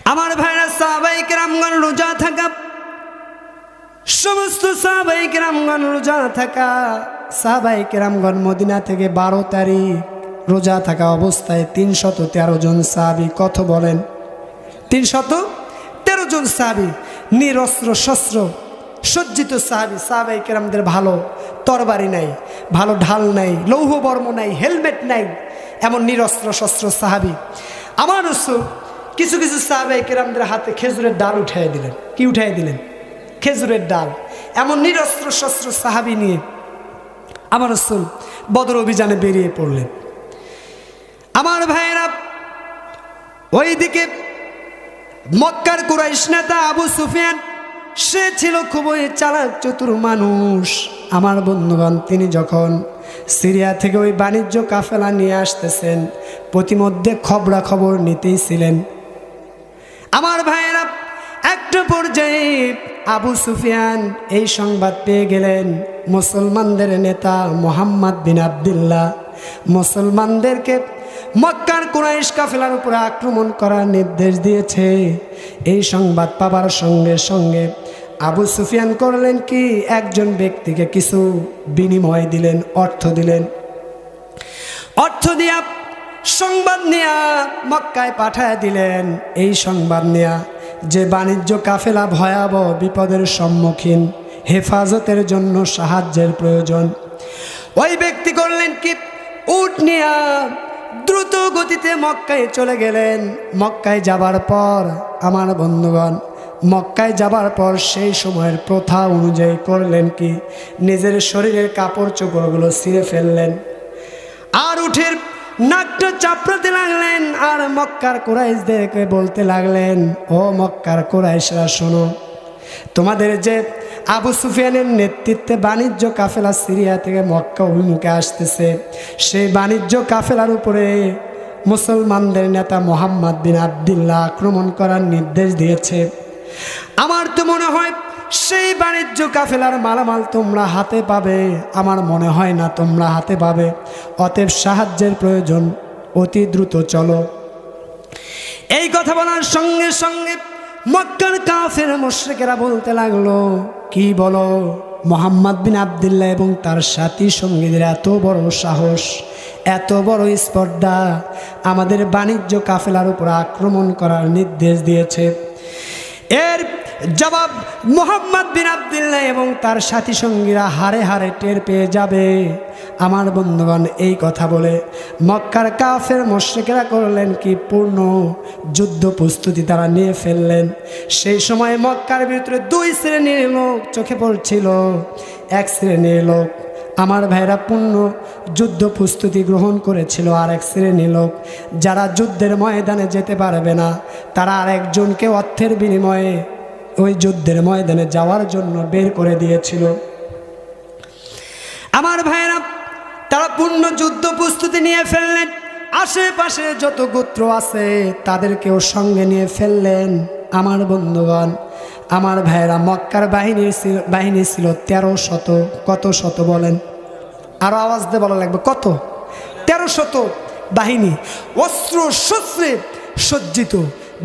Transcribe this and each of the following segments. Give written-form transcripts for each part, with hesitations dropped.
আমার ভাইরা সাহাবায়ে কেরামগণ রোজা থাকা, সমস্ত সাহাবায়ে কেরামগণ রোজা থাকা। সাহাবায়ে কেরামগণ মদিনা থেকে 12 তারিখ রোজা থাকা অবস্থায় 313 জন সাহাবী, কত বলেন? 313 জন সাহাবী, নিরস্ত্র শস্ত্র সজ্জিত সাহাবী। সাহাবায়ে কেরামদের ভালো তরবারি নাই, ভালো ঢাল নাই, লৌহ বর্ম নাই, হেলমেট নাই, এমন নিরস্ত্র শস্ত্র সাহাবী। আমার রাসূল কিছু কিছু সাহাবায়ে কেরামদের হাতে খেজুরের ডাল উঠাই দিলেন। কি উঠাই দিলেন? খেজুরের ডাল। এমন নিরস্ত্র শস্ত্র সাহাবী নিয়ে আমার রাসূল বদর অভিযানে বেরিয়ে পড়লেন। আমার ভাইয়েরা, ওইদিকে মক্কার কুরাইশ নেতা আবু সুফিয়ান, সে ছিল খুবই চালাক চতুর মানুষ। আমার বন্ধুগণ, তিনি যখন সিরিয়া থেকে ওই বাণিজ্য কাফেলা নিয়ে আসতেছেন, প্রতিমধ্যে খবরাখবর নিতেই ছিলেন। আমার ভাইয়েরা, একটা পর্যায়ে আবু সুফিয়ান এই সংবাদ পেয়ে গেলেন, মুসলমানদের নেতা মুহাম্মদ বিন আবদুল্লাহ মুসলমানদেরকে মক্কার কুরাইশ কাফেলার উপরে আক্রমণ করার নির্দেশ দিয়েছে। এই সংবাদ পাবার সঙ্গে সঙ্গে আবু সুফিয়ান করলেন কি, একজন ব্যক্তিকে কিছু বিনিময় দিলেন, অর্থ দিলেন। অর্থ দিয়া সংবাদ নেয়া মক্কায় পাঠায় দিলেন। এই সংবাদ নেয়া যে বাণিজ্য কাফেলা ভয়াবহ বিপদের সম্মুখীন, হেফাজতের জন্য সাহায্যের প্রয়োজন। ওই ব্যক্তি করলেন কি, উট নিয়া দ্রুত গতিতে মক্কায় চলে গেলেন। মক্কায় যাবার পর আমার বন্ধুগণ, মক্কায় যাবার পর সেই সময়ের প্রথা অনুযায়ী করলেন কি, নিজের শরীরের কাপড় চোপড়গুলো ছিঁড়ে ফেললেন, আর উঠের নাকটা চাপড়াতে লাগলেন। আর মক্কার কুরাইশদেরকে বলতে লাগলেন, ও মক্কার কুরাইশরা শোনো, তোমাদের যে আবু সুফিয়ানের নেতৃত্বে বাণিজ্য কাফেলা সিরিয়া থেকে মক্কা অভিমুখে আসতেছে, সেই বাণিজ্য কাফেলার উপরে মুসলমানদের নেতা মুহাম্মদ বিন আবদুল্লাহ আক্রমণ করার নির্দেশ দিয়েছে। আমার তো মনে হয় সেই বাণিজ্য কাফেলার মালামাল তোমরা হাতে পাবে, আমার মনে হয় না তোমরা হাতে পাবে। অতএব সাহায্যের প্রয়োজন, অতি দ্রুত চলো। এই কথা বলার সঙ্গে সঙ্গে মক্কার কাফের মুশরিকেরা বলতে লাগলো, কি বলো, মুহাম্মদ বিন আবদুল্লাহ এবং তার সাথী সঙ্গীদের এত বড় সাহস, এত বড় স্পর্ধা, আমাদের বাণিজ্য কাফেলার উপর আক্রমণ করার নির্দেশ দিয়েছে। এর জবাব মুহাম্মদ বিন আবদুল্লাহ এবং তার সাথী সঙ্গীরা হারে হারে টের পেয়ে যাবে। আমার বন্ধুগণ, এই কথা বলে মক্কার কাফের মুশরিকেরা করলেন কি, পূর্ণ যুদ্ধ প্রস্তুতি তারা নিয়ে ফেললেন। সেই সময় মক্কার ভিতরে 2 শ্রেণীর লোক চোখে পড়ছিল। এক শ্রেণীর লোক আমার ভাইরা পূর্ণ যুদ্ধ প্রস্তুতি গ্রহণ করেছিল, আর এক শ্রেণীর লোক যারা যুদ্ধের ময়দানে যেতে পারবে না, তারা আরেকজনকে অর্থের বিনিময়ে ওই যুদ্ধের ময়দানে যাওয়ার জন্য বের করে দিয়েছিল। আমার ভাইরা, তারা পূর্ণ যুদ্ধ প্রস্তুতি নিয়ে ফেললেন। আশেপাশে যত গোত্র আছে তাদেরকেও সঙ্গে নিয়ে ফেললেন। আমার বন্ধুগণ, আমার ভাইরা, মক্কার বাহিনী ছিল 1300। কত শত বলেন? আরো আওয়াজ দিয়ে বলা লাগবে, কত? 1300 বাহিনী, অস্ত্র শস্ত্রে সজ্জিত,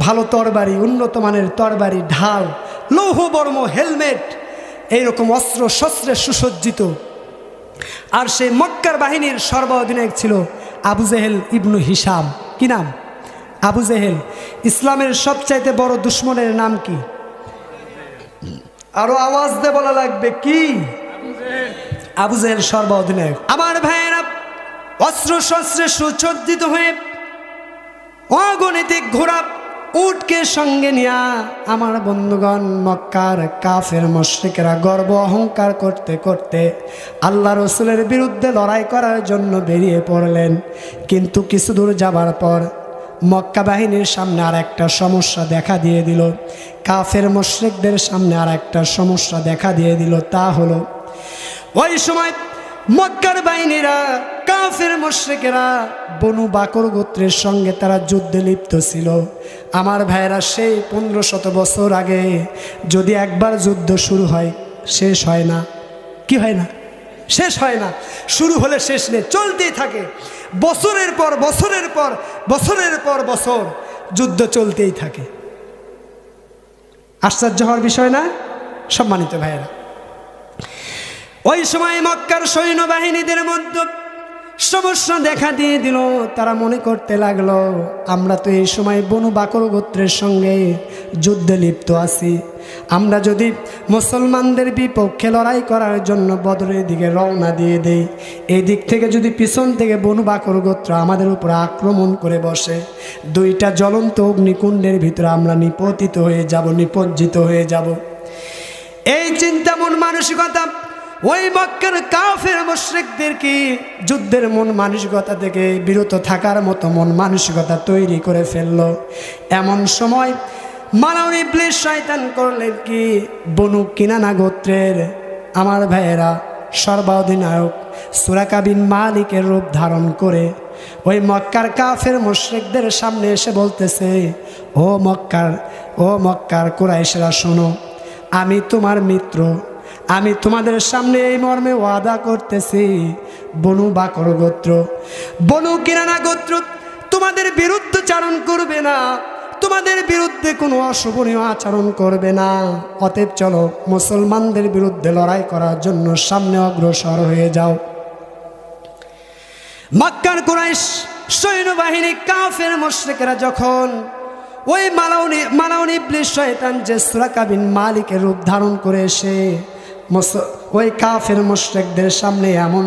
ভালো তরবারি, উন্নত মানের তরবারি, ঢাল, লৌহ বর্ম, হেলমেট, এইরকম অস্ত্র শস্ত্রে সুসজ্জিত। আর সেই মক্কার বাহিনীর সর্বাধিনায়ক ছিল আবু জেহেল ইবনু হিশাম। কি নাম? আবু জেহেল। ইসলামের সবচাইতে বড় দুশ্মনের নাম কি? আরো আওয়াজ দিয়ে বলা লাগবে, কি? আবু জেহেল সর্বাধিনায়ক। আমার ভাইয়েরা, অস্ত্র শস্ত্রে সুসজ্জিত হয়ে অগণিত ঘোড়া উটকে সঙ্গে নিয়া আমার বন্ধুগণ, মক্কার কাফের মুশরিকেরা গর্ব অহংকার করতে করতে আল্লাহ রসুলের বিরুদ্ধে লড়াই করার জন্য বেরিয়ে পড়লেন। কিন্তু কিছু দূর যাবার পর মক্কা বাহিনীর সামনে আর একটা সমস্যা দেখা দিয়ে দিল। কাফের মুশরিকদের সামনে আর একটা সমস্যা দেখা দিয়ে দিল। তা হলো, ওই সময় মক্কার বাহিনীরা, কাফের মুশরিকেরা বনু বাকর গোত্রের সঙ্গে তারা যুদ্ধে লিপ্ত ছিল। আমার ভাইয়েরা, সেই 1500 বছর আগে যদি একবার যুদ্ধ শুরু হয়, শেষ হয় না। কি হয় না? শেষ হয় না। শুরু হলে শেষ নেই, চলতেই থাকে। বছরের পর বছরের পর বছরের পর বছর যুদ্ধ চলতেই থাকে। আশ্চর্য হওয়ার বিষয় না সম্মানিত ভাইয়েরা। ওই সময় মক্কার সৈন্যবাহিনীদের মধ্যে সমস্যা দেখা দিয়ে দিল। তারা মনে করতে লাগলো আমরা তো এই সময় বনু বাকর গোত্রের সঙ্গে যুদ্ধে লিপ্ত আছি, আমরা যদি মুসলমানদের বিপক্ষে লড়াই করার জন্য বদরের দিকে রওনা দিয়ে দেই, এই দিক থেকে যদি পিছন থেকে বনু বাকর গোত্র আমাদের উপর আক্রমণ করে বসে, দুইটা জ্বলন্ত অগ্নিকুণ্ডের ভিতরে আমরা নিপতিত হয়ে যাব, নিপজ্জিত হয়ে যাব। এই চিন্তা মন মানসিকতা ওই মক্কার কাফের মুশরিকদেরকে যুদ্ধের মন মানসিকতা থেকে বিরত থাকার মতো মন মানসিকতা তৈরি করে ফেললো। এমন সময় মালাউন ইবলিস শয়তান করলেন কি, বনু কিনানা গোত্রের আমার ভাইয়েরা সর্বাধিনায়ক সুরাকা বিন মালিকের রূপ ধারণ করে ওই মক্কার কাফের মুশরিকদের সামনে এসে বলতেছে, ও মক্কার কুরাইশরা শোনো, আমি তোমার মিত্র, আমি তোমাদের সামনে এই মর্মে ওয়াদা করতেছি, বনু বাকর গোত্র, বনু কিনানা গোত্র তোমাদের বিরুদ্ধাচরণ করবে না, তোমাদের বিরুদ্ধে কোনো অশোভনীয় আচরণ করবে না। অতএব চলো মুসলমানদের বিরুদ্ধে লড়াই করার জন্য সামনে অগ্রসর হয়ে যাও। মক্কার কুরাইশ সৈন্যবাহিনী কাফের মুশরিকরা যখন ওই মালাউন ইবলিস শয়তান যে সুরাকা বিন মালিকের রূপ ধারণ করে এসে ওই কাফের মুশরিকদের সামনে এমন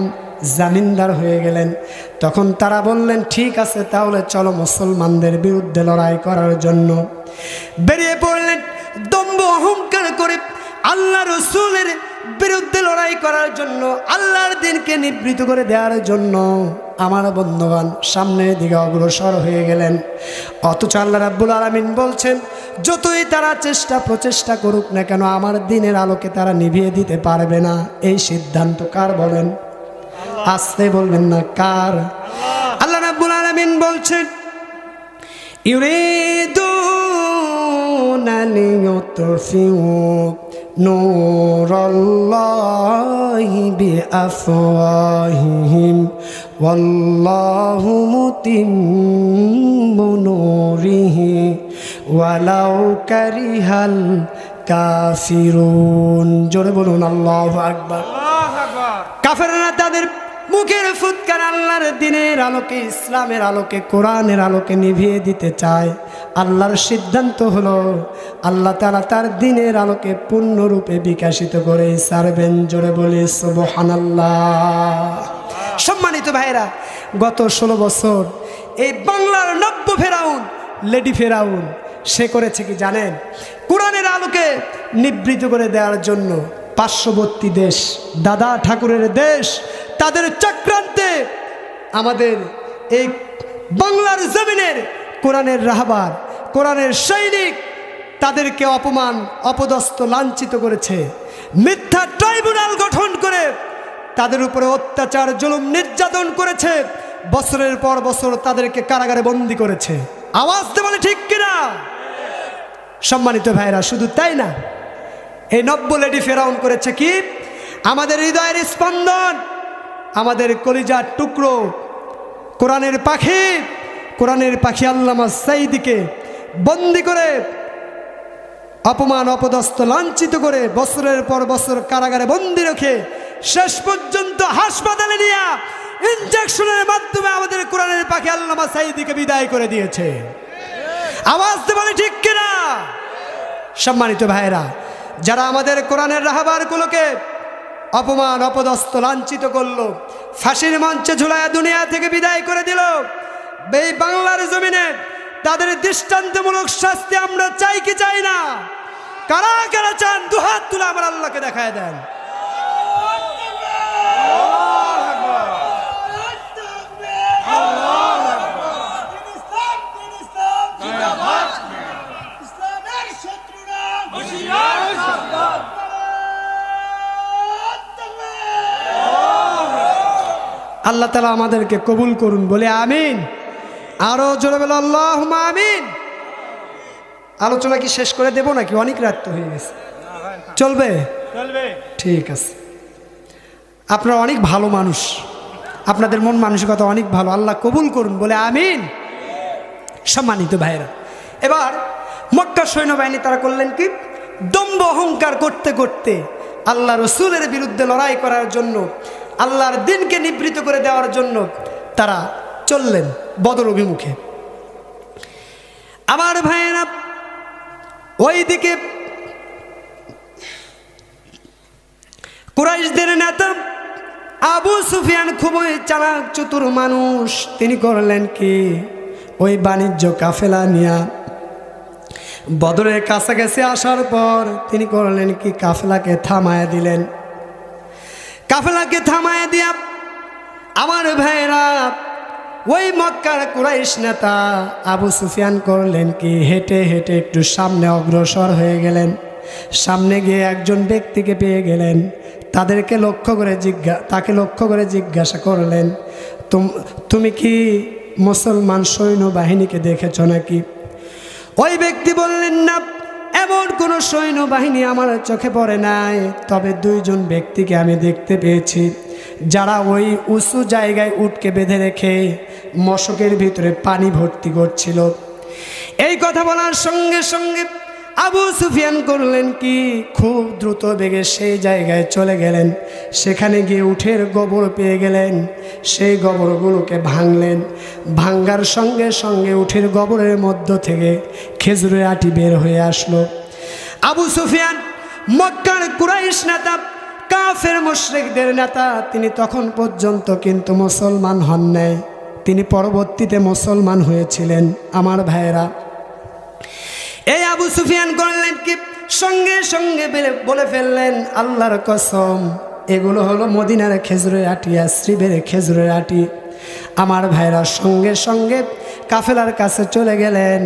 জামিনদার হয়ে গেলেন, তখন তারা বললেন ঠিক আছে, তাহলে চলো মুসলমানদের বিরুদ্ধে লড়াই করার জন্য বেরিয়ে পড়লেন। দম্ভ অহংকার করে আল্লাহ রসুলের বিরুদ্ধে লড়াই করার জন্য, আল্লাহর দিনকে নিবৃত করে দেওয়ার জন্য আমার বন্ধুগণ সামনের দিকে অগ্রসর হয়ে গেলেন। অথচ আল্লাহ রাব্বুল আলামিন বলছেন, যতই তারা প্রচেষ্টা করুক না কেন আমার দিনের আলোকে তারা নিভিয়ে দিতে পারবে না। এই সিদ্ধান্ত কার বলেন? আসতে বলবেন না, কার? আল্লাহ রাব্বুল আলামিন বলছেন, ইউরিদুনা লিয়ুতফিউ নূরাল্লাহি বিআফওয়াহিহিম ওয়াল্লাহু মুতিম্মু নূরিহি ওয়ালাউ কারিহাল কাফিরুন। জোরে বলুন আল্লাহু আকবার। কাফেররা তাদের মুখের ফুৎকার আল্লাহর দিনের আলোকে, ইসলামের আলোকে, কোরআনের আলোকে নিভিয়ে দিতে চায়। আল্লাহর সিদ্ধান্ত হলো আল্লাহ তাআলা তার দিনের আলোকে পূর্ণরূপে বিকশিত করে ছাড়বেন। জোরে বলি সুবহানাল্লাহ। সম্মানিত ভাইরা, গত 16 বছর এই বাংলার নব্য ফেরাউন, লেডি ফেরাউন সে করেছে কি জানেন? কোরআনের আলোকে নিবৃত করে দেওয়ার জন্য পার্শ্ববর্তী দেশ, দাদা ঠাকুরের দেশ, তাদের চক্রান্তে আমাদের এই বাংলার জমিনের কোরআনের রাহবার, কোরআনের সৈনিক তাদেরকে অপমান, অপদস্থ, লাঞ্ছিত করেছে। মিথ্যা ট্রাইব্যুনাল গঠন করে তাদের উপরে অত্যাচার, জুলুম, নির্যাতন করেছে। বছরের পর বছর তাদেরকে কারাগারে বন্দী করেছে। আওয়াজ দিয়ে বলে ঠিক কিনা? সম্মানিত ভাইরা, শুধু তাই না, এই নব্য লেডি ফেরাউন করেছে কি? আমাদের হৃদয়ের স্পন্দন, আমাদের কলিজার টুকরো, কোরআনের পাখি আল্লামা সাইদিকে বন্দি করে, অপমান, অপদস্থ, লাঞ্ছিত করে বছরের পর বছর কারাগারে বন্দি রেখে শেষ পর্যন্ত হাসপাতালে নিয়ে ইনজেকশনের মাধ্যমে আমাদের কোরআনের পাখি আল্লামা সাইদিকে বিদায় করে দিয়েছে। আওয়াজ দিয়ে বলে ঠিক কিনা? সম্মানিত ভাইরা, যারা আমাদের কোরআনের রাহবারগুলোকে অপমান, অপদস্থ, লাঞ্ছিত করলো, ফাঁসির মঞ্চে ঝুলায়া দুনিয়া থেকে বিদায় করে দিল, এই বাংলার জমিনে তাদের দৃষ্টান্তমূলক শাস্তি আমরা চাই কি চাই না? কারা কারা চান দুহাত তুলে আমার আল্লাহকে দেখায় দেন। আল্লাহ তাআলা আমাদেরকে কবুল করুন, বলে আমিন। আরো জোরে বলে আল্লাহুম্মা আমিন। আলোচনা কি শেষ করে দেব নাকি? অনেক রাত তো হয়ে গেছে। চলবে? ঠিক আছে। আপনারা অনেক ভালো মানুষ, আপনাদের মন মানসিকতা অনেক ভালো। আল্লাহ কবুল করুন, বলে আমিন। সম্মানিত ভাইরা, এবার মক্কা সৈন্যবাহিনী তারা করলেন কি? দম্ভ অহংকার করতে করতে আল্লাহ রসুলের বিরুদ্ধে লড়াই করার জন্য, আল্লাহর দিনকে নিবৃত করে দেওয়ার জন্য তারা চললেন বদর অভিমুখে। আমার ভাইয়েরা, ওইদিকে কুরাইশদের নেতা আবু সুফিয়ান খুবই চালাক চতুর মানুষ। তিনি করলেন কি, ওই বাণিজ্য কাফেলা নিয়া বদরের কাছাকাছি আসার পর তিনি করলেন কি, কাফেলাকে থামায় দিলেন। কাফেলাকে থামায় দিয়া আমার ভাইরা ওই মক্কার কুরাইশ নেতা আবু সুফিয়ান করলেন কি, হেঁটে হেঁটে একটু সামনে অগ্রসর হয়ে গেলেন। সামনে গিয়ে একজন ব্যক্তিকে পেয়ে গেলেন। তাকে লক্ষ্য করে জিজ্ঞাসা করলেন, তুমি কি মুসলমান সৈন্যবাহিনীকে দেখেছ নাকি? ওই ব্যক্তি বললেন, না, এমন কোনো সৈন্যবাহিনী আমার চোখে পড়ে নাই, তবে দুইজন ব্যক্তিকে আমি দেখতে পেয়েছি যারা ওই উঁচু জায়গায় উটকে বেঁধে রেখে মশকের ভিতরে পানি ভর্তি করছিল। এই কথা বলার সঙ্গে সঙ্গে আবু সুফিয়ান করলেন কি, খুব দ্রুত বেগে সেই জায়গায় চলে গেলেন। সেখানে গিয়ে উটের গোবর পেয়ে গেলেন। সেই গোবরগুলোকে ভাঙলেন। ভাঙ্গার সঙ্গে সঙ্গে উটের গোবরের মধ্য থেকে খেজুরের আটি বের হয়ে আসলো। আবু সুফিয়ান মক্কার কুরাইশ নেতা, কাফের মুশরিকদের নেতা, তিনি তখন পর্যন্ত কিন্তু মুসলমান হন নাই, তিনি পরবর্তীতে মুসলমান হয়েছিলেন। আমার ভাইয়েরা, এই আবু সুফিয়ান করলেন কি, সঙ্গে সঙ্গে বলে ফেললেন, আল্লাহর কসম, এগুলো হলো মদিনার খেজুরের আটি, শ্রীবের খেজুরের আটি। আমার ভাইরা সঙ্গে সঙ্গে কাফেলার কাছে চলে গেলেন।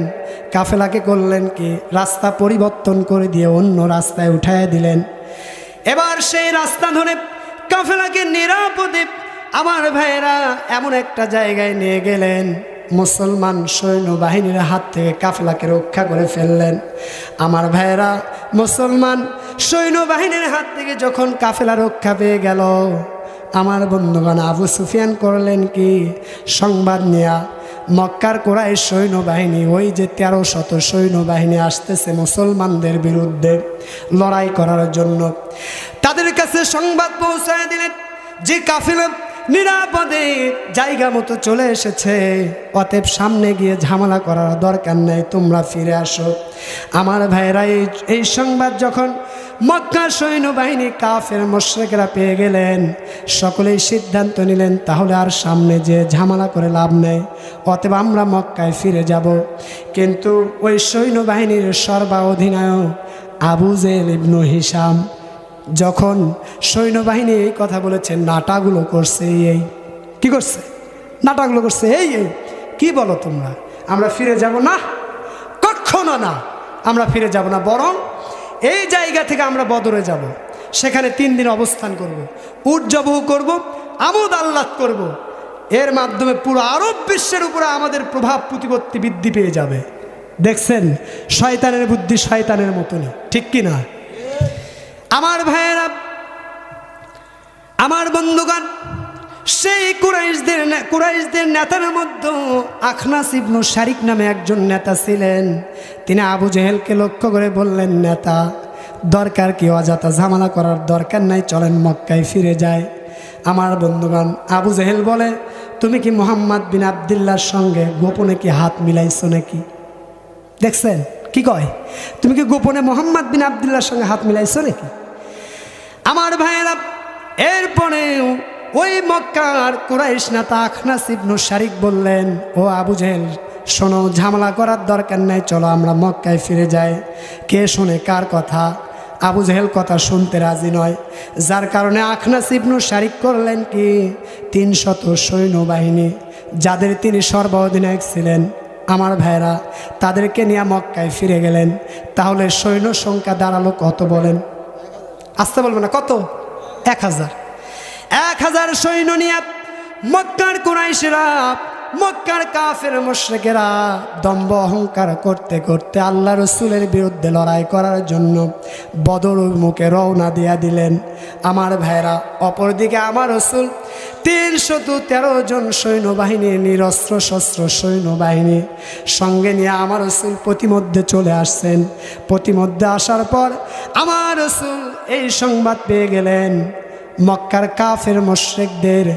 কাফেলাকে করলেন কি, রাস্তা পরিবর্তন করে দিয়ে অন্য রাস্তায় উঠায় দিলেন। এবার সেই রাস্তা ধরে কাফেলাকে নিরাপদে আমার ভাইরা এমন একটা জায়গায় নিয়ে গেলেন, মুসলমান সৈন্যবাহিনীর হাত থেকে কাফেলাকে রক্ষা করে ফেললেন। আমার ভাইয়েরা, মুসলমান সৈন্যবাহিনীর হাত থেকে যখন কাফেলা রক্ষা পেয়ে গেল, আমার বন্ধুগণ আবু সুফিয়ান করলেন কি, সংবাদ নেয়া মক্কার কুরাইশ সৈন্যবাহিনী, ওই যে 13শত সৈন্যবাহিনী আসতেছে মুসলমানদের বিরুদ্ধে লড়াই করার জন্য, তাদের কাছে সংবাদ পৌঁছায় দিলেন যে কাফেলা নিরাপদে জায়গা মতো চলে এসেছে, অতএব সামনে গিয়ে ঝামেলা করার দরকার নেই, তোমরা ফিরে আসো। আমার ভাইরা, এই সংবাদ যখন মক্কার সৈন্যবাহিনী কাফের মুশরিকরা পেয়ে গেলেন, সকলেই সিদ্ধান্ত নিলেন তাহলে আর সামনে যে ঝামেলা করে লাভ নেই, অতএব আমরা মক্কায় ফিরে যাব। কিন্তু ওই সৈন্যবাহিনীর সর্বাধিনায়ক আবু জেহেল ইবনে হিশাম যখন সৈন্যবাহিনী এই কথা বলেছে, নাটাগুলো করছে, এই কি করছে, নাটাগুলো করছে, এই কি বলো তোমরা, আমরা ফিরে যাব না, কখনো না, আমরা ফিরে যাব না, বরং এই জায়গা থেকে আমরা বদরে যাব, সেখানে 3 দিন অবস্থান করব, উট জবহ করব, আমোদ আহ্লাদ করব, এর মাধ্যমে পুরো আরব বিশ্বের উপরে আমাদের প্রভাব প্রতিপত্তি বৃদ্ধি পেয়ে যাবে। দেখছেন, শয়তানের বুদ্ধি শয়তানের মতনই, ঠিক কি না? আমার ভাইয়েরা, আমার বন্ধুগণ, সেই কুরাইশদের নেতার মধ্যে আখনাস ইবনে শারিক নামে একজন নেতা ছিলেন। তিনি আবু জেহেলকে লক্ষ্য করে বললেন, নেতা, দরকার কি, অযথা ঝামেলা করার দরকার নাই, চলেন মক্কায় ফিরে যায়। আমার বন্ধুগণ, আবু জেহেল বলে, তুমি কি মুহাম্মদ বিন আবদুল্লাহর সঙ্গে গোপনে কি হাত মিলাইছো নাকি? দেখছেন কি কয়, তুমি কি গোপনে মুহাম্মদ বিন আবদুল্লাহর সঙ্গে হাত মিলাইছো নাকি? আমার ভাইয়েরা, এরপরে ওই মক্কার কুরাইশ নেতা আখনাস ইবনে শারিক বললেন, ও আবু জেহেল, শোনো, ঝামেলা করার দরকার নাই, চলো আমরা মক্কায় ফিরে যাই। কে শোনে কার কথা? আবু জেহেল কথা শুনতে রাজি নয়, যার কারণে আখনাস ইবনে শারিক করলেন কি, 300 সৈন্যবাহিনী, যাদের তিনি সর্বাধিনায়ক ছিলেন, আমার ভাইরা, তাদেরকে নিয়ে মক্কায় ফিরে গেলেন। তাহলে সৈন্য সংখ্যা দাঁড়ালো কত বলেন? আসতে বলবো না, কত? 1000 সৈন্য নিয়ে মক্কার কুরাইশরা মক্কার কাফের মুশরিকেরা দম্ভ অহংকার করতে করতে আল্লাহ রসুলের বিরুদ্ধে লড়াই করার জন্য বদর মুখে রওনা দিয়া দিলেন। আমার ভাইরা, অপরদিকে আমার রসুল 313 জন সৈন্যবাহিনী, নিরস্ত্র শস্ত্র সৈন্যবাহিনী সঙ্গে নিয়ে আমার রসুল প্রতিমধ্যে চলে আসছেন। প্রতিমধ্যে আসার পর আমার রসুল এই সংবাদ পেয়ে গেলেন মক্কার কাফের মুশরিকদের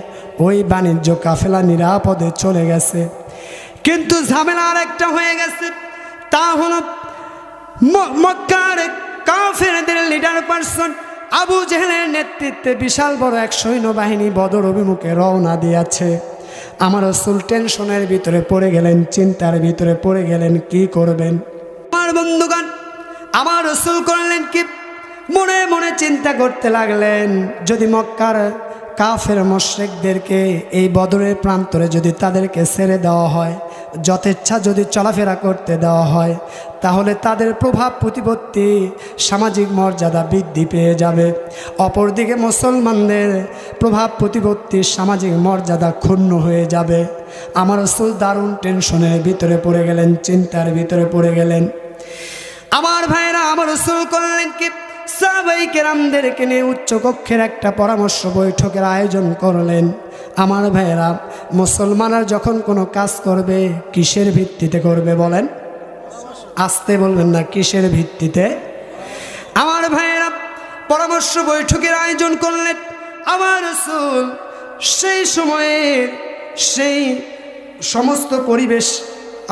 ওই বাণিজ্য কাফেলা নিরাপদে চলে গেছে। কিন্তু ঝামেলা আর একটা হয়ে গেছে, তা হলো মক্কার কাফেরদের লিডার পারসন আবু জেহেলের নেতৃত্বে বিশাল বড় এক সৈন্যবাহিনী বদর অভিমুখে রওনা দিয়েছে। আমার রাসূল টেনশনের ভিতরে পড়ে গেলেন, চিন্তার ভিতরে পড়ে গেলেন, কি করবেন। আমার বন্ধুগণ, আমার রাসূল করলেন কি, মনে মনে চিন্তা করতে লাগলেন, যদি মক্কার কাফের মুশরিকদেরকে এই বদরের প্রান্তরে যদি তাদেরকে ছেড়ে দেওয়া হয়, যথেচ্ছা যদি চলাফেরা করতে দেওয়া হয়, তাহলে তাদের প্রভাব প্রতিপত্তি সামাজিক মর্যাদা বৃদ্ধি পেয়ে যাবে। অপরদিকে মুসলমানদের প্রভাব প্রতিপত্তি সামাজিক মর্যাদা ক্ষুণ্ণ হয়ে যাবে। আমার রাসূল দারুণ টেনশনের ভিতরে পড়ে গেলেন, চিন্তার ভিতরে পড়ে গেলেন। আমার ভাইরা, আমার রাসূল করলেন কি, সাহাবায়ে কেরামদেরকে নিয়ে উচ্চকক্ষের একটা পরামর্শ বৈঠকের আয়োজন করলেন। আমার ভাইয়েরা, মুসলমানরা যখন কোনো কাজ করবে কিসের ভিত্তিতে করবে বলেন? আসতে বলবেন না, কিসের ভিত্তিতে? আমার ভাইয়েরা, পরামর্শ বৈঠকের আয়োজন করলেন। আমার রাসূল সেই সময়ের সেই সমস্ত পরিবেশ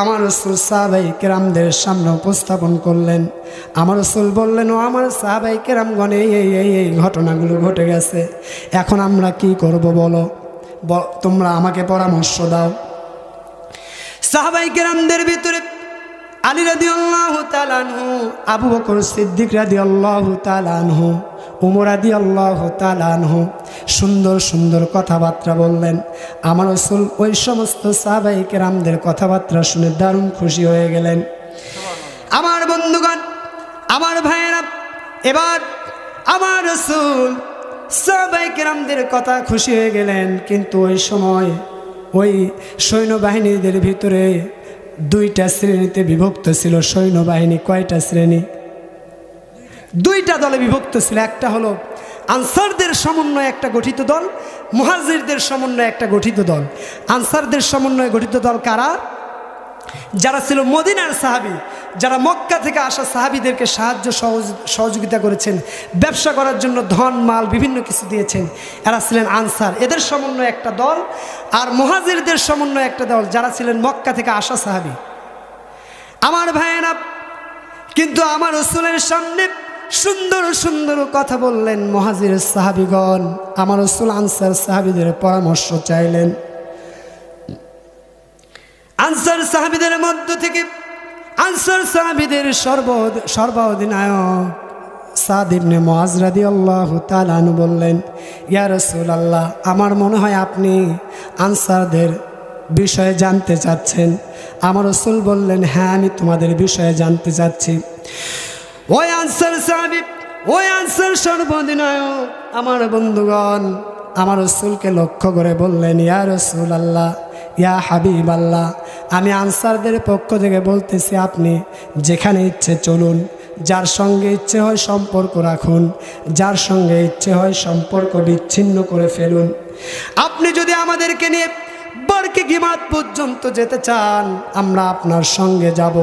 আমার রাসূল সাহাবায়ে কেরামদের সামনে উপস্থাপন করলেন। আমার রাসূল বললেন, ও আমার সাহাবায়ে কেরামগণ, এই ঘটনাগুলো ঘটে গেছে, এখন আমরা কি করব বলো, তোমরা আমাকে পরামর্শ দাও। সাহাবায়ে কেরামদের ভিতরে আলী রাদিয়াল্লাহু তাআলা আনহু, আবু বকর সিদ্দিক রাদিয়াল্লাহু তাআলা আনহু, উমর রাদিয়াল্লাহু তাআলা আনহু সুন্দর সুন্দর কথাবার্তা বললেন। আমার রাসূল ওই সমস্ত সাহাবায়ে কেরামদের কথাবার্তা শুনে দারুণ খুশি হয়ে গেলেন। আমার বন্ধুগণ, আমার ভাইয়েরা, এবার আমার রাসূল সাহাবায়ে কেরামদের কথা খুশি হয়ে গেলেন। কিন্তু ওই সময় ওই সৈন্যবাহিনীদের ভিতরে দুইটা শ্রেণীতে বিভক্ত ছিল সৈন্যবাহিনী। কয়টা শ্রেণী? দুইটা দলে বিভক্ত ছিল। একটা হলো আনসারদের সমন্বয়ে একটা গঠিত দল, মুহাজিরদের সমন্বয়ে একটা গঠিত দল। আনসারদের সমন্বয়ে গঠিত দল কারা? যারা ছিল মদিনার সাহাবী, যারা মক্কা থেকে আসা সাহাবীদেরকে সাহায্য সহযোগিতা করেছেন, ব্যবসা করার জন্য ধন মাল বিভিন্ন কিছু দিয়েছেন, এরা ছিলেন আনসার। এদের সমন্বয়ে একটা দল। আর মুহাজিরদের সমন্বয়ে একটা দল, যারা ছিলেন মক্কা থেকে আসা সাহাবী। আমার ভাইয়েরা, কিন্তু আমার রাসূলের সামনে সুন্দর সুন্দর কথা বললেন মুহাজির সাহাবীগণ। আমার রাসূল আনসার সাহাবীদের পরামর্শ চাইলেন। আনসার সাহাবীদের মধ্য থেকে আনসার সাহাবীদের সর্বাধিনায়ক সাদ ইবনে মুআজ রাদিয়াল্লাহু তাআলা আনহু বললেন, ইয়া রাসূলুল্লাহ, আমার মনে হয় আপনি আনসারদের বিষয়ে জানতে চাচ্ছেন। আমার রাসূল বললেন, হ্যাঁ, আমি তোমাদের বিষয়ে জানতে চাচ্ছি। ওই আনসার সাহাবী, ওই আনসার সর্বাধিনায়ক আমার বন্ধুগণ আমার রাসূলকে লক্ষ্য করে বললেন, ইয়া রাসূলুল্লাহ, ইয়া হাবিবাল্লাহ, আমি আনসারদের পক্ষ থেকে বলতেছি, আপনি যেখানে ইচ্ছে চলুন, যার সঙ্গে ইচ্ছে হয় সম্পর্ক রাখুন, যার সঙ্গে ইচ্ছে হয় সম্পর্ক বিচ্ছিন্ন করে ফেলুন। আপনি যদি আমাদেরকে নিয়ে বারকে গিমাত পর্যন্ত যেতে চান, আমরা আপনার সঙ্গে যাব।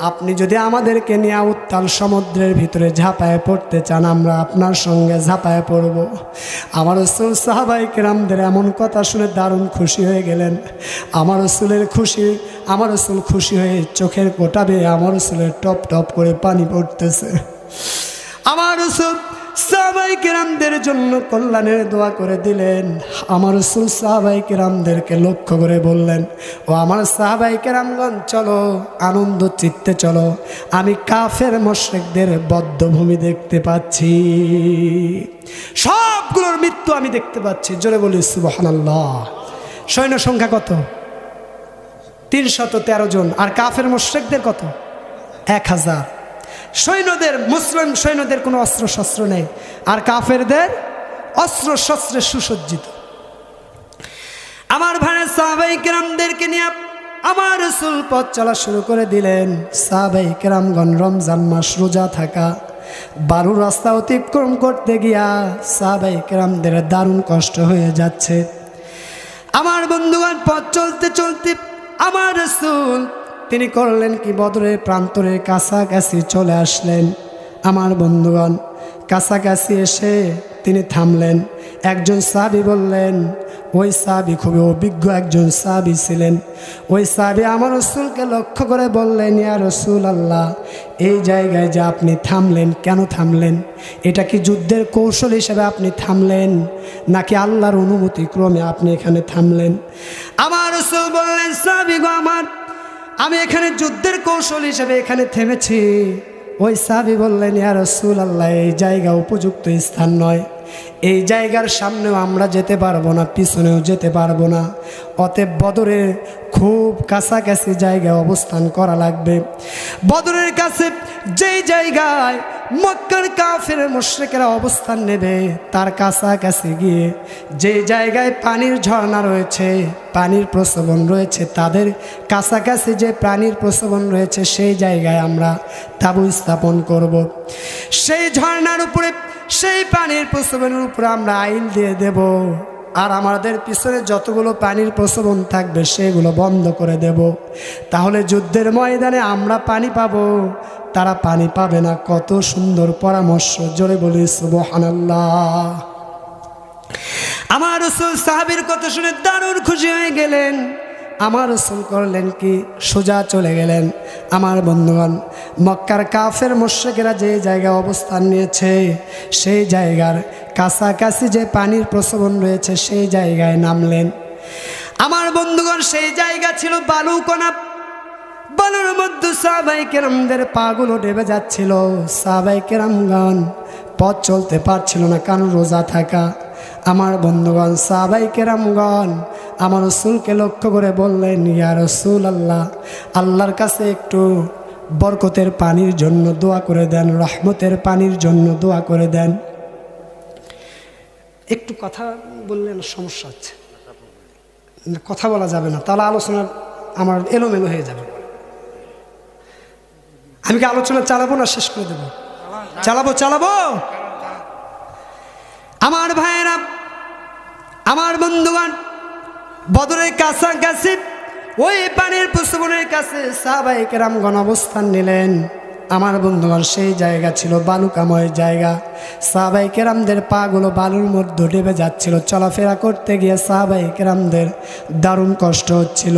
আপনি যদি আমাদেরকে নিয়ে উত্তাল সমুদ্রের ভিতরে ঝাঁপায় পড়তে চান, আমরা আপনার সঙ্গে ঝাঁপায় পড়ব। আমার রাসূল সাহাবায়ে কেরামদের এমন কথা শুনে দারুণ খুশি হয়ে গেলেন। আমার রাসূল খুশি হয়ে চোখের কোটা বেয়ে আমার রাসূলের টপ টপ করে পানি পড়তেছে। আমার রাসূল সাহাবায়ে কেরামদের জন্য কল্যাণের দোয়া করে দিলেন। আমার রাসূল সাহাবায়ে কেরামদেরকে লক্ষ্য করে বললেন, ও আমার সাহাবায়ে কেরামগণ, চলো, আনন্দ চিত্তে চলো, আমি কাফের মুশরিকদের বদ্ধভূমি দেখতে পাচ্ছি, সবগুলোর মৃত্যু আমি দেখতে পাচ্ছি। জোরে বলি সুবহানাল্লাহ। সৈন্য সংখ্যা কত? 313 জন। আর কাফের মুশরিকদের কত? 1000। সৈন্যদের, মুসলিম সৈন্যদের কোনো অস্ত্র শস্ত্র নেই, আর কাফেরদের অস্ত্র শস্ত্রে সুসজ্জিত। আমার ভাই সাহাবায়ে কেরামদেরকে নিয়ে আমার রাসূল পথ চলা শুরু করে দিলেন। সাহাবায়ে কেরামগণ রমজান মাস রোজা থাকা, বালুর রাস্তা অতিক্রম করতে গিয়া সাহাবায়ে কেরামদের দারুণ কষ্ট হয়ে যাচ্ছে। আমার বন্ধুগণ পথ চলতে চলতে আমার রাসূল তিনি করলেন কি, বদরের প্রান্তরের কাছাকাছি চলে আসলেন। আমার বন্ধুগণ কাছাকাছি এসে তিনি থামলেন। একজন সাহাবী বললেন, ওই সাহাবী খুবই অভিজ্ঞ একজন সাহাবী ছিলেন। ওই সাহাবী আমার রাসূলকে লক্ষ্য করে বললেন, ইয়া রাসূলুল্লাহ, এই জায়গায় যে আপনি থামলেন, কেন থামলেন? এটা কি যুদ্ধের কৌশল হিসেবে আপনি থামলেন, নাকি আল্লাহর অনুমতি ক্রমে আপনি এখানে থামলেন? আমার রাসূল বললেন, সাহাবী গো আমার, আমি এখানে যুদ্ধের কৌশল হিসেবে এখানে থেমেছি। ওই সাহাবী বললেন, ইয়া রাসূলুল্লাহ, এই জায়গা উপযুক্ত স্থান নয়, এই জায়গার সামনেও আমরা যেতে পারবো না, পিছনেও যেতে পারবো না। অতএব বদরের খুব কাছাকাছি জায়গায় অবস্থান করা লাগবে। বদরের কাছে যেই জায়গায় মক্কার কাফের মুশরিকরা অবস্থান নেবে, তার কাছাকাছি গিয়ে যে জায়গায় পানির ঝর্ণা রয়েছে, পানির প্রসবন রয়েছে, তাদের কাছাকাছি যে পানির প্রসবন রয়েছে সেই জায়গায় আমরা তাঁবু স্থাপন করব। সেই ঝর্ণার উপরে, সেই পানির প্রসবনের উপরে আমরা আইল দিয়ে দেব, আর আমাদের পিছনে যতগুলো পানির প্রসবন থাকবে সেগুলো বন্ধ করে দেব। তাহলে যুদ্ধের ময়দানে আমরা পানি পাবো, তারা পানি পাবে না। কত সুন্দর পরামর্শ, জোরে বলি সুবহানাল্লাহ। আমার রাসূল সাহাবীর কথা শুনে দারুণ খুশি হয়ে গেলেন। আমার রাসূল করলেন কি, সোজা চলে গেলেন। আমার বন্ধুগণ মক্কার কাফের মুশরিকরা যে জায়গায় অবস্থান নিয়েছে সেই জায়গার কাছাকাছি যে পানির প্রসবন রয়েছে সেই জায়গায় নামলেন। আমার বন্ধুগণ সেই জায়গা ছিল বালুকণা, বালুর মধ্যে সাহাবায়ে কেরামদের পাগুলো ডেবে যাচ্ছিল। সাহাবায়ে কেরামগণ পথ চলতে পারছিল না, কারণ রোজা থাকা। আমার বন্ধুগণ সাহাবায়ে কেরামগণ আমার রাসূলকে লক্ষ্য করে বললেন, ইয়া রাসূলুল্লাহ, আল্লাহর কাছে একটু বরকতের পানির জন্য দোয়া করে দেন, রহমতের পানির জন্য দোয়া করে দেন। একটু কথা বললেন, সমস্যা হচ্ছে, কথা বলা যাবে না, তাহলে আলোচনা আমার এলোমেলো হয়ে যাবে। আমি কি আলোচনা চালাবো না শেষ করে দেব? চালাবো। আমার ভাইয়েরা, আমার বন্ধুগণ, বদরের কাছাকাছি ওই পানির প্রসবনের কাছে সাহাবায়ে কেরামগণ অবস্থান নিলেন। আমার বন্ধুগণ সেই জায়গা ছিল বালুকাময় জায়গা। সাহাবায়ে কেরামদের পাগুলো বালুর মধ্যে ডেবে যাচ্ছিল। চলাফেরা করতে গিয়ে সাহাবায়ে কেরামদের দারুণ কষ্ট হচ্ছিল।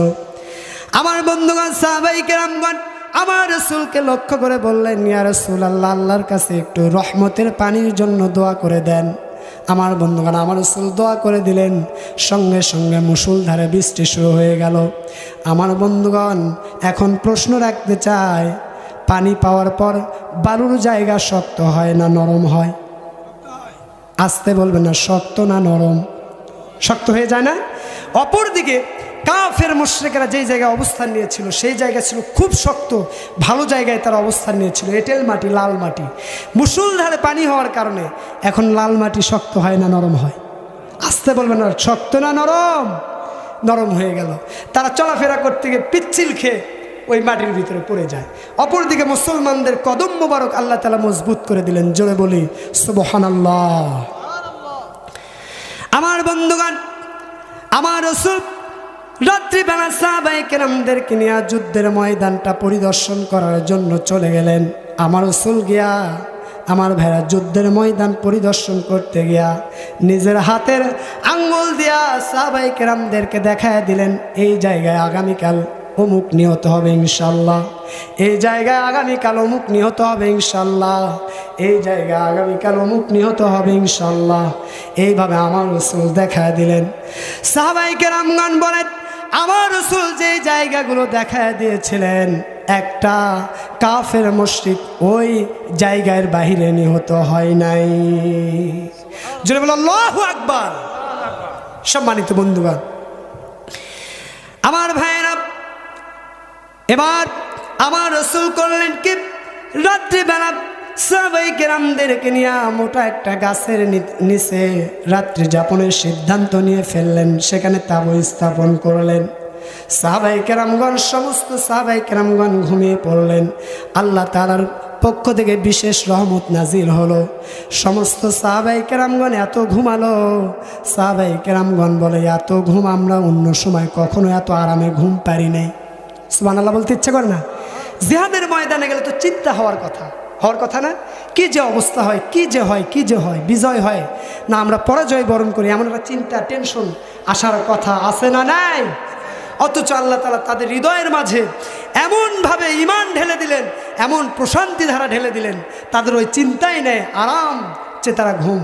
আমার বন্ধুগণ সাহাবায়ে কেরামগণ আমার রাসূলকে লক্ষ্য করে বললেন, ইয়া রাসূলুল্লাহ, আল্লাহর কাছে একটু রহমতের পানির জন্য দোয়া করে দেন। আমার বন্ধুগণ আমার রাসূল দোয়া করে দিলেন। সঙ্গে সঙ্গে মুষলধারে বৃষ্টি শুরু হয়ে গেল। আমার বন্ধুগণ এখন প্রশ্ন রাখতে চাই, পানি পাওয়ার পর বালুর জায়গা শক্ত হয় না নরম হয়? আসতে বলবেন না, শক্ত না নরম? শক্ত হয়ে যায় না? অপরদিকে কাফের মুশরিকরা যেই জায়গায় অবস্থান নিয়েছিল সেই জায়গা ছিল খুব শক্ত, ভালো জায়গায় তারা অবস্থান নিয়েছিল, এঁটেল মাটি, লাল মাটি। মুষলধারে পানি হওয়ার কারণে এখন লাল মাটি শক্ত হয় না নরম হয়? আসতে বলবেন না, শক্ত না নরম? নরম হয়ে গেল। তারা চলাফেরা করতে গিয়ে পিচ্ছিল খেয়ে ওই মাটির ভিতরে পড়ে যায়। অপরদিকে মুসলমানদের কদম মোবারক আল্লাহ তাআলা মজবুত করে দিলেন। জোরে বলি সুবহানাল্লাহ। আমার বন্ধুগণ আমার রাসূল রাত্রিবেলা সাহাবায়ে কেরামদেরকে নিয়ে যুদ্ধের ময়দানটা পরিদর্শন করার জন্য চলে গেলেন। আমার রাসূল গিয়া, আমার ভাইরা, যুদ্ধের ময়দান পরিদর্শন করতে গিয়া নিজের হাতের আঙ্গুল দিয়া সাহাবায়ে কেরামদেরকে দেখায় দিলেন, এই জায়গায় আগামীকাল অমুক নিহত হবে ইনশাল্লাহ, এই জায়গায় আগামীকাল অমুক নিহত হবে ইনশাল্লাহ, এই জায়গায় আগামীকাল অমুক নিহত হবে ইনশাল্লাহ। এইভাবে আমার রাসূল দেখায় দিলেন। সাহাবায়ে কেরামগণ বলেন, আমার রাসূল যে জায়গাগুলো দেখায় দিয়েছিলেন একটা কাফের মুশরিক ওই জায়গার বাহিরে নিহত হয় নাই। জোরে বলো আল্লাহু আকবার। সম্মানিত বন্ধুগণ আমার ভাইয়েরা, এবার আমার রাসূল করলেন কি, রাত্রিবেলা সাহাবায়ে কেরামদেরকে নিয়ে মোটা একটা গাছের নিচে রাত্রি যাপনের সিদ্ধান্ত নিয়ে ফেললেন, সেখানে তাঁবু স্থাপন করলেন। সাহাবায়ে কেরামগণ, সমস্ত সাহাবায়ে কেরামগণ ঘুমিয়ে পড়লেন। আল্লাহ তাআলার পক্ষ থেকে বিশেষ রহমত নাজিল হলো। সমস্ত সাহাবায়ে কেরামগণ এত ঘুমালো, সাহাবায়ে কেরামগণ বলে এত ঘুম আমরা অন্য সময় কখনো এত আরামে ঘুম পারি নাই। সুবহানাল্লাহ বলতে ইচ্ছে করে না? জিহাদের ময়দানে গেলে তো চিন্তা হওয়ার কথা না? কি যে অবস্থা হয়, কি যে হয়, বিজয় হয় না আমরা পরাজয় বরণ করি, এমন একটা চিন্তা টেনশন আসার কথা আছে না নাই? অথচ আল্লাহ তাআলা তাদের হৃদয়ের মাঝে এমনভাবে ঈমান ঢেলে দিলেন, এমন প্রশান্তি ধারা ঢেলে দিলেন, তাদের ওই চিন্তাই নেই, আরাম যে তারা ঘুম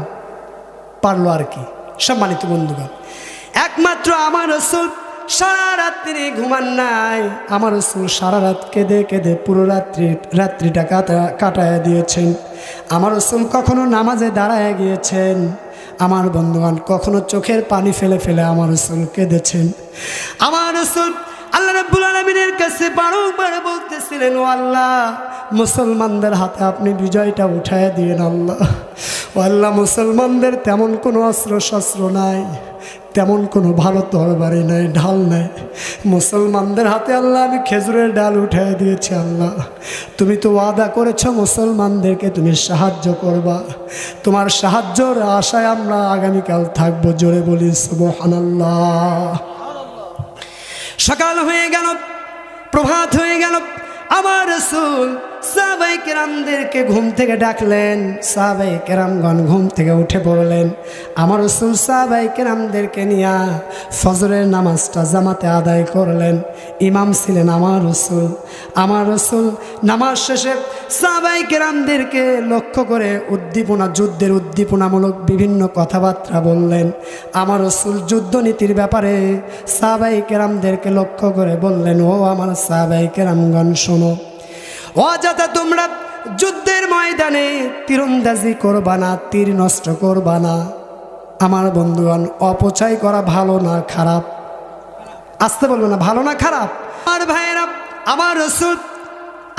পারলো আর কি। সম্মানিত বন্ধুগণ, একমাত্র আমার রাসূল সারা রাত্রি ঘুমান নাই। আমার রাসূল সারা রাত কেঁদে কেঁদে পুরো রাত্রিটা কাটায় দিয়েছেন। আমার রাসূল কখনো নামাজে দাঁড়ায় গিয়েছেন। আমার বন্ধুগণ, কখনো চোখের পানি ফেলে ফেলে আমার রাসূল কেঁদেছেন। আমার রাসূল আল্লাহ রাব্বুল আলামিনের কাছে বারবার বলতেছিলেন, ও আল্লাহ, মুসলমানদের হাতে আপনি বিজয়টা উঠায় দিয়েন আল্লাহ। ও আল্লাহ, মুসলমানদের তেমন কোনো অস্ত্র শস্ত্র নাই, তেমন কোনো ভালো তরবারি নাই, ঢাল নাই। মুসলমানদের হাতে আল্লাহ আমি খেজুরের ডাল উঠায় দিয়েছি আল্লাহ। তুমি তো ওয়াদা করেছো মুসলমানদেরকে তুমি সাহায্য করবা। তোমার সাহায্যের আশায় আমরা আগামীকাল থাকবো। জোরে বলি সুবহানাল্লাহ। সকাল হয়ে গেল, প্রভাত হয়ে গেল। আমার রাসূল সাহাবায়ে কেরামদেরকে ঘুম থেকে ডাকলেন। সাহাবায়ে কেরামগণ ঘুম থেকে উঠে পড়লেন। আমার রাসূল সাহাবায়ে কেরামদেরকে নিয়ে ফজরের নামাজটা জামাতে আদায় করলেন। ইমাম ছিলেন আমার রাসূল। আমার রাসূল নামাজ শেষে সাহাবায়ে কেরামদেরকে লক্ষ্য করে যুদ্ধের উদ্দীপনামূলক বিভিন্ন কথাবার্তা বললেন। আমার রাসূল যুদ্ধনীতির ব্যাপারে সাহাবায়ে কেরামদেরকে লক্ষ্য করে বললেন, ও আমার সাহাবায়ে কেরামগণ শোনো, যাতে তোমরা যুদ্ধের ময়দানে তীরন্দাজি করবা না, তীর নষ্ট করবা না। আমার বন্ধুগণ, অপচয় করা ভালো না খারাপ? আসতে বলবো না, ভালো না খারাপ? আমার ভাইয়েরা, আমার রাসূল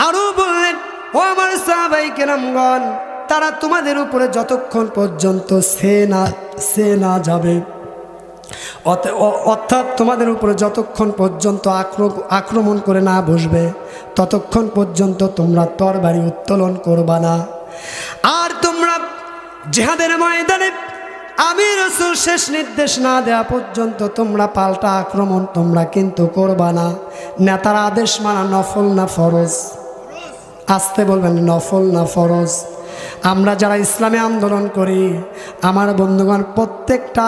আরো বললেন, ও আমার সাহাবায়ে কেরামগণ, তারা তোমাদের উপরে যতক্ষণ পর্যন্ত সে না যাবে, অর্থাৎ তোমাদের উপরে যতক্ষণ পর্যন্ত আক্রমণ করে না বসবে, ততক্ষণ পর্যন্ত তোমরা তরবারি উত্তোলন করবা না। আর তোমরা জিহাদের ময়দানে আমি রাসূল শেষ নির্দেশ না দেওয়া পর্যন্ত তোমরা পাল্টা আক্রমণ তোমরা কিন্তু করবা না। নেতার আদেশ মানা নফল না ফরজ? আসতে বলবেন, নফল না ফরজ? আমরা যারা ইসলামে আন্দোলন করি, আমার বন্ধুগণ, প্রত্যেকটা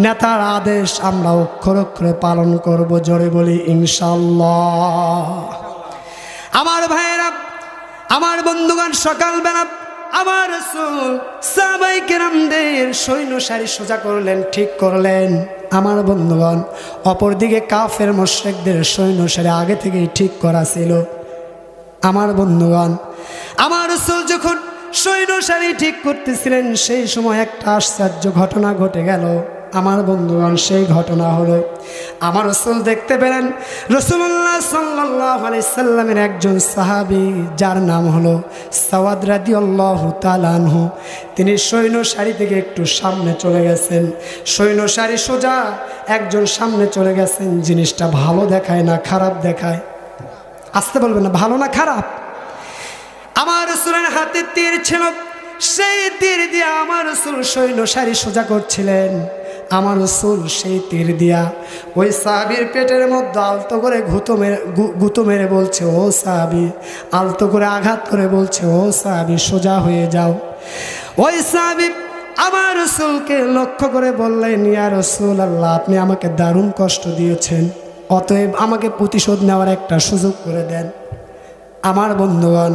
নেতার আদেশ আমরা অক্ষরে অক্ষরে পালন করব। জোরে বলি ইনশাআল্লাহ। আমার ভাইয়েরা, আমার বন্ধুগণ, সকালবেলা আমার রাসূল সাহাবায়ে কেরামদের সৈন্য সারি সোজা করলেন, ঠিক করলেন। আমার বন্ধুগণ, অপরদিকে কাফের মুশরিকদের সৈন্য সারি আগে থেকেই ঠিক করা ছিল। আমার বন্ধুগণ, আমার রাসূল যখন সৈন্য সারি ঠিক করতেছিলেন, সেই সময় একটা আশ্চর্য ঘটনা ঘটে গেল। আমার বন্ধুগণ, সেই ঘটনা হলো, আমার রাসূল দেখতে পেলেন রাসূলুল্লাহ সাল্লাল্লাহু আলাইহি সাল্লামের একজন সাহাবী, যার নাম হলো সাওয়াদ রাদিয়াল্লাহু তাআলা আনহু। তিনি সৈন্য সারি থেকে একটু সামনে চলে গেছেন। সৈন্য সারি সোজা একজন সামনে চলে গেছেন। জিনিসটা ভালো দেখায় না খারাপ দেখায়? আসতে বলবেন না, ভালো না খারাপ? আমার রাসূলের হাতে তীর ছিল, সেই তীর দিয়ে আমার রাসূল সৈন্য সারি সোজা করছিলেন। আমার রাসূল সেই তীর দিয়া ওই সাহাবীর পেটের মধ্যে আলতো করে গুঁতো মেরে বলছে, ও সাহাবী, আলতো করে আঘাত করে বলছে, ও সাহাবী সোজা হয়ে যাও। ওই সাহাবী আমার রাসূলকে লক্ষ্য করে বললেন, ইয়া রাসূলুল্লাহ, আপনি আমাকে দারুণ কষ্ট দিয়েছেন, অতএব আমাকে প্রতিশোধ নেওয়ার একটা সুযোগ করে দেন। আমার বন্ধুগণ,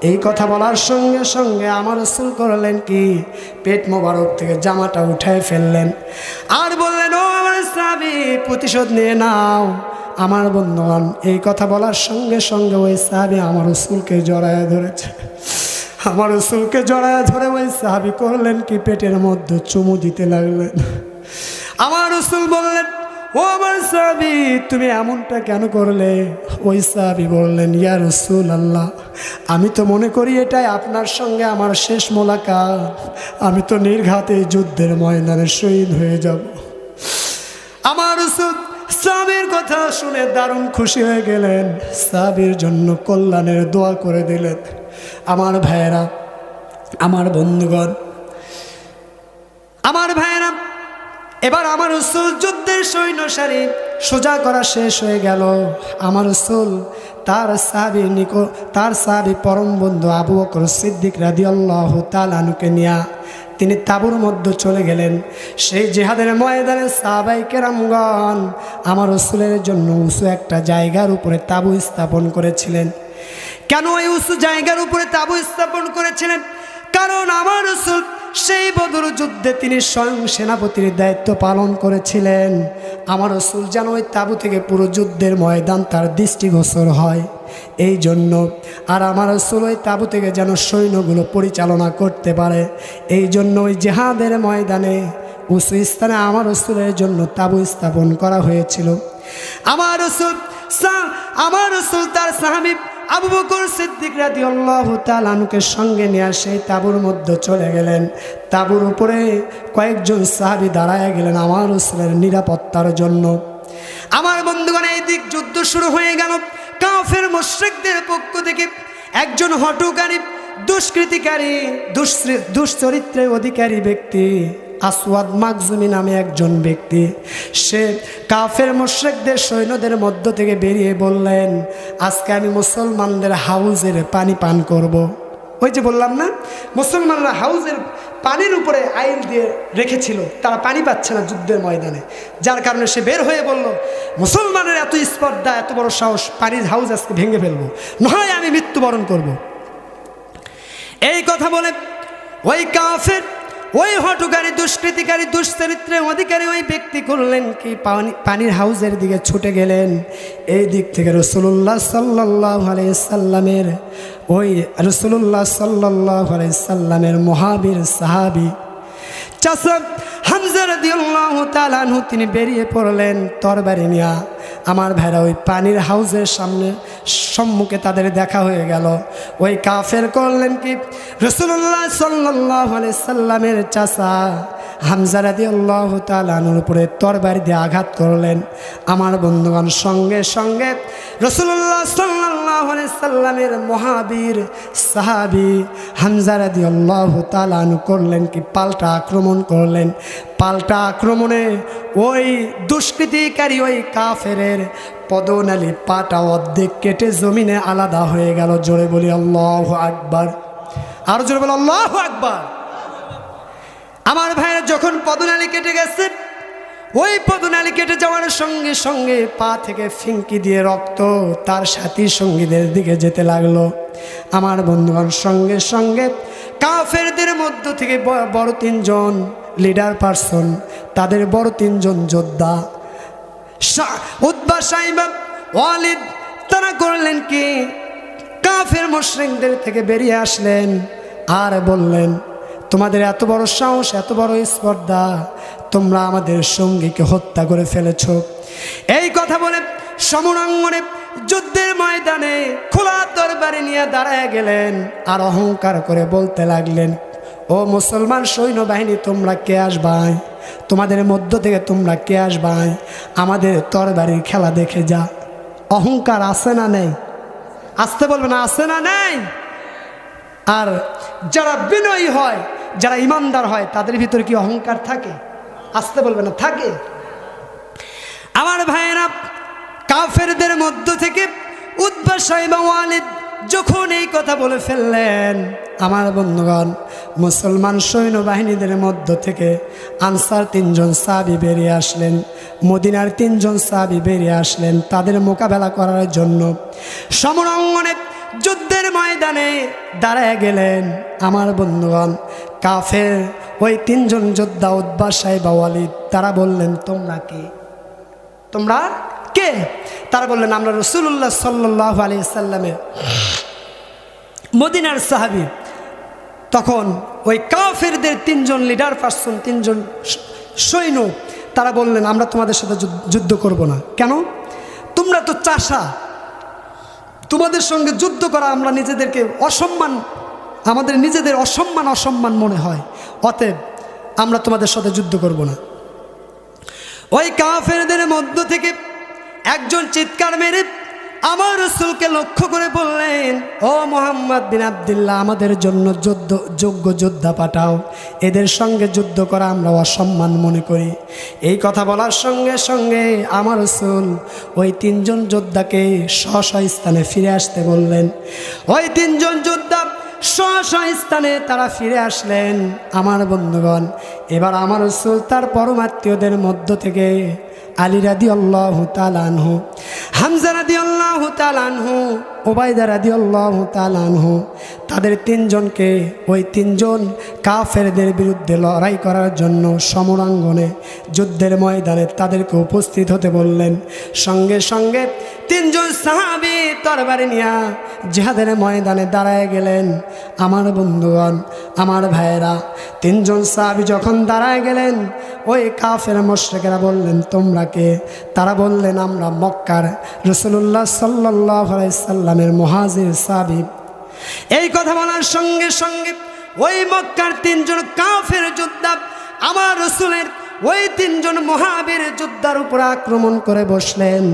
এই কথা বলার সঙ্গে সঙ্গে আমার রাসূল করলেন কি, পেট মোবারক থেকে জামাটা উঠায় ফেললেন আর বললেন, ও আমার সাহাবী, প্রতিশোধ নিয়ে নাও। আমার বন্ধুগণ, এই কথা বলার সঙ্গে সঙ্গে ওই সাহাবী আমার রাসূলকে জড়ায় ধরেছে। আমার রাসূলকে জড়ায় ধরে ওই সাহাবী করলেন কি, পেটের মধ্যে চুমু দিতে লাগলেন। আমার রাসূল বললেন, ও ও আমার সাহাবী, তুমি এমনটা কেন করলে? ওই সাহাবী বললেন, ইয়া রাসূলুল্লাহ, আমি তো মনে করি এটাই আপনার সঙ্গে আমার শেষ মোলাকাত। আমি তো নির্ঘাতে যুদ্ধের ময়দানে শহীদ হয়ে যাব। আমার রাসূল সাহাবীর কথা শুনে দারুণ খুশি হয়ে গেলেন, সাহাবীর জন্য কল্যাণের দোয়া করে দিলেন। আমার ভাইয়েরা, আমার বন্ধুগণ, আমার ভাইয়েরা, এবার আমার রাসূল যুদ্ধের সৈন্য সারি সোজা করা শেষ হয়ে গেল। আমার রাসূল তার সাহাবী পরম বন্ধু আবু বকর সিদ্দিক রাদিয়াল্লাহু তাআলা আনহুকে নিয়ে তিনি তাঁবুর মধ্যে চলে গেলেন। সেই জিহাদের ময়দানে সাহাবায়ে কেরামগণ আমার রাসূলের জন্য উঁচু একটা জায়গার উপরে তাঁবু স্থাপন করেছিলেন। কেন এই উঁচু জায়গার উপরে তাঁবু স্থাপন করেছিলেন? কারণ আমার রাসূল সেই বদর যুদ্ধে তিনি স্বয়ং সেনাপতির দায়িত্ব পালন করেছিলেন। আমার রাসূল যেন ওই তাঁবু থেকে পুরো যুদ্ধের ময়দান তার দৃষ্টিগোচর হয়, এই জন্য। আর আমার রাসূল ওই তাঁবু থেকে যেন সৈন্যগুলো পরিচালনা করতে পারে, এই জন্য ওই জিহাদের ময়দানে উঁচু স্থানে আমার রাসূলের জন্য তাঁবু স্থাপন করা হয়েছিল। আমার রাসূল তার সাহাবী আবু বকর সিদ্দিক রাদিয়াল্লাহু তাআলা আনহুকে সঙ্গে নিয়ে সেই তাঁবুর মধ্যে চলে গেলেন। তাঁবুর উপরে কয়েকজন সাহাবী দাঁড়ায় গেলেন আমার রাসূলের নিরাপত্তার জন্য। আমার বন্ধুগণ, এই দিক যুদ্ধ শুরু হয়ে গেল। কাফের মুশরিকদের পক্ষ থেকে একজন হঠকারী, দুষ্কৃতিকারী, দুশ্চরিত্রের অধিকারী ব্যক্তি আসওয়াদ মাকজুমি নামে একজন ব্যক্তি, সে কাফের মুশরিকদের সৈন্যদের মধ্য থেকে বেরিয়ে বললেন, আজকে আমি মুসলমানদের হাউজের পানি পান করব। ওই যে বললাম না, মুসলমানরা হাউজের পানির উপরে আইল দিয়ে রেখেছিল, তারা পানি পাচ্ছে না যুদ্ধের ময়দানে, যার কারণে সে বের হয়ে বলল, মুসলমানের এত স্পর্ধা, এত বড় সাহস, পানির হাউজ আজকে ভেঙে ফেলবো, নয় আমি মৃত্যুবরণ করব। এই কথা বলে ওই কাফের, ওই হঠকারী, দুষ্কৃতিকারী, দুশ্চরিত্রের অধিকারী ওই ব্যক্তি করলেন কি, পানির হাউজের দিকে ছুটে গেলেন। এই দিক থেকে রাসূলুল্লাহ সাল্লাল্লাহু আলাইহি সাল্লামের মহাবীর সাহাবী চাচা হামজা রাদিয়াল্লাহু তাআলা আনহু তিনি বেরিয়ে পড়লেন তরবারি নিয়ে। আমার ভাইরা, ওই পানির হাউজের সম্মুখে তাদের দেখা হয়ে গেল। ওই কাফের করলেন কি, রাসূলুল্লাহ সাল্লাল্লাহু আলাইহি সাল্লামের চাচা হামজা রাদিয়াল্লাহু তাআলা আনহুর উপরে তরবারি দিয়ে আঘাত করলেন। আমার বন্ধুগণ, সঙ্গে সঙ্গে রাসূলুল্লাহ সাল্লাল্লাহু আলাইহি সাল্লামের মহাবীর সাহাবী হামজা রাদিয়াল্লাহু তাআলা আনহু করলেন কি, পাল্টা আক্রমণ করলেন। পাল্টা আক্রমণে ওই দুষ্কৃতিকারী ওই কাফেরের পদনালী পাটা অর্ধেক কেটে জমিনে আলাদা হয়ে গেল। জোরে বলি আল্লাহু আকবার, আর জোরে বলি আল্লাহু আকবার। আমার ভাইয়েরা, যখন পদনালী কেটে গেছে, ওই পদনালী কেটে যাওয়ার সঙ্গে সঙ্গে পা থেকে ফিঙ্কি দিয়ে রক্ত তার সাথী সঙ্গীদের দিকে যেতে লাগলো। আমার বন্ধুগণ, সঙ্গে সঙ্গে কাফেরদের মধ্য থেকে বড় তিনজন লিডার পারসন, তাদের বড় তিনজন যোদ্ধা উতবা, সাইবা, ওয়ালিদ, তারা করলেন কি, কাফের মুশরিকদের থেকে বেরিয়ে আসলেন আর বললেন, তোমাদের এত বড় সাহস, এত বড় স্পর্ধা, তোমরা আমাদের সঙ্গীকে হত্যা করে ফেলেছ। এই কথা বলে সমরাঙ্গনে যুদ্ধের ময়দানে খোলা তরবারি নিয়ে দাঁড়ায় গেলেন আর অহংকার করে বলতে লাগলেন, ও মুসলমান সৈন্যবাহিনী, তোমরা কে আসবাই? তোমাদের মধ্য থেকে তোমরা কে আসবাই? আমাদের তরবারির খেলা দেখে যা। অহংকার আছে না নেই? আসতে বলবে না, আছে না নেই? আর যারা বিনয়ী হয়, যারা ইমানদার হয়, তাদের ভিতরে কি অহংকার থাকে? আসতে বলবে না, থাকে। আমার ভাইয়েরা, কাফেরদের মধ্য থেকে উতবা, সাইবা, ওয়ালিদ যখন এই কথা বলে ফেললেন, আমার বন্ধুগণ, মুসলমান সৈন্যবাহিনীদের মধ্য থেকে আনসার তিনজন সাহাবী বেরিয়ে আসলেন, মদিনার তিনজন সাহাবী বেরিয়ে আসলেন তাদের মোকাবেলা করার জন্য। সমরাঙ্গনে যুদ্ধের ময়দানে দাঁড়ায় গেলেন। আমার বন্ধুগণ, কাফের ওই তিনজন যোদ্ধা উতবা, সাইবা, ওয়ালিদ, তারা বললেন, তোমরা কে? তোমরা কে? তারা বললেন, আমরা রাসূলুল্লাহ সাল্লাল্লাহু আলাইহি সাল্লামের মদিনার সাহাবী। তখন ওই কাফেরদের তিনজন লিডার পারসন, তিনজন সৈন্য, তারা বললেন আমরা তোমাদের সাথে যুদ্ধ করব না। কেন? তোমরা তো চাষা, তোমাদের সঙ্গে যুদ্ধ করা আমরা নিজেদেরকে অসম্মান, আমাদের নিজেদের অসম্মান মনে হয়, অতএব আমরা তোমাদের সাথে যুদ্ধ করব না। ওই কাফেরদের মধ্য থেকে একজন চিৎকার মেরে আমার রাসূলকে লক্ষ্য করে বললেন, ও মুহাম্মদ বিন আব্দুল্লাহ, আমাদের জন্য যোগ্য যোদ্ধা পাঠাও, এদের সঙ্গে যুদ্ধ করা আমরা অসম্মান মনে করি। এই কথা বলার সঙ্গে সঙ্গে আমার রাসূল ওই তিনজন যোদ্ধাকে স্ব স্থানে ফিরে আসতে বললেন। ওই তিনজন যোদ্ধা স্ব স্থানে তারা ফিরে আসলেন। আমার বন্ধুগণ, এবার আমার রাসূল তার পরমাত্মীয়দের মধ্য থেকে আলী রাদিয়াল্লাহু তাআলা আনহু, হামজা রাদিয়াল্লাহু তাআলা আনহু, ওবায়দা রাদিয়াল্লাহু তাআলা আনহু, তাদের তিনজনকে ওই তিনজন কাফেরদের বিরুদ্ধে লড়াই করার জন্য সমরাঙ্গনে যুদ্ধের ময়দানে তাদেরকে উপস্থিত হতে বললেন। সঙ্গে সঙ্গে তিনজন সাহাবী তরবারি নিয়ে জিহাদের ময়দানে দাঁড়ায় গেলেন। আমার বন্ধুগণ, আমার ভাইয়েরা, তিনজন সাহাবী যখন দাঁড়ায় গেলেন, ওই কাফের মুশরিকরা বললেন, তোমরা কে? তারা বললেন, আমরা মক্কার রাসূলুল্লাহ সাল্লাল্লাহু আলাইহি সাল্লামের মুহাজির সাহাবী। এই কথা বলার সঙ্গে সঙ্গে ওই মক্কার তিনজন কাফের যোদ্ধা আমার রাসূলের ওই তিনজন মুহাজির যোদ্ধার উপর আক্রমণ করে বসলেন।